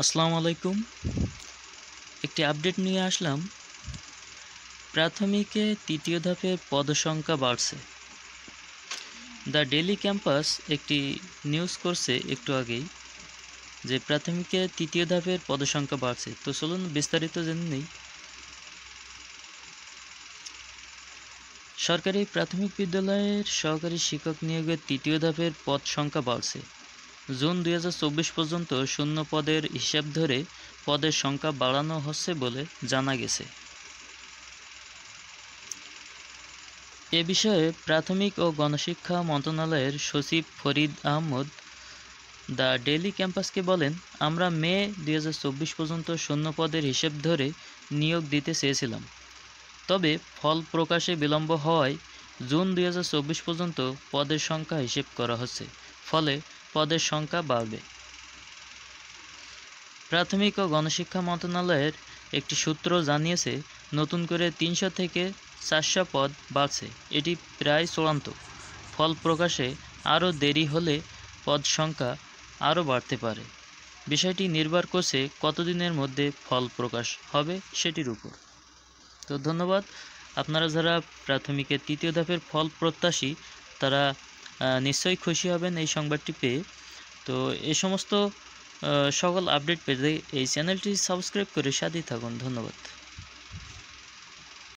আসসালামু আলাইকুম। একটি আপডেট নিয়ে আসলাম। প্রাথমিকে তৃতীয় ধাপে পদসংখ্যা বাড়ছে। দ্য ডেইলি ক্যাম্পাস একটি নিউজ করছে একটু আগেই যে প্রাথমিকে তৃতীয় ধাপের পদসংখ্যা বাড়ছে। তো চলুন বিস্তারিত জেনে নেই। সরকারি প্রাথমিক বিদ্যালয়ের সহকারী শিক্ষক নিয়োগের তৃতীয় ধাপের পদ সংখ্যা বাড়ছে। জুন 2024 পর্যন্ত শূন্য পদের হিসাব ধরে পদের সংখ্যা বাড়ানো হচ্ছে বলে জানা গেছে। এ বিষয়ে প্রাথমিক ও গণশিক্ষা মন্ত্রণালয়ের সচিব ফরিদ আহমদ দ্য ডেইলি ক্যাম্পাসকে বলেন, আমরা মে 2024 পর্যন্ত শূন্য পদের হিসেব ধরে নিয়োগ দিতে চেয়েছিলাম। তবে ফল প্রকাশে বিলম্ব হওয়ায় জুন 2024 পর্যন্ত পদের সংখ্যা হিসেব করা হচ্ছে, ফলে পদের সংখ্যা বাড়বে। প্রাথমিক ও গণশিক্ষা মন্ত্রণালয়ের একটি সূত্র জানিয়েছে, নতুন করে 300 থেকে 400 পদ বাড়ছে। এটি প্রায় চূড়ান্ত। ফল প্রকাশে আরও দেরি হলে পদ সংখ্যা আরও বাড়তে পারে। বিষয়টি নির্ভর করছে কতদিনের মধ্যে ফল প্রকাশ হবে সেটির উপর। তো ধন্যবাদ। আপনারা যারা প্রাথমিকের তৃতীয় ধাপের ফল প্রত্যাশী তারা নিশ্চয়ই খুশি হবেন এই সংবাদটি পেয়ে। তো এই সমস্ত সকল আপডেট পেতে এই চ্যানেলটি সাবস্ক্রাইব করে সাথেই থাকুন। ধন্যবাদ।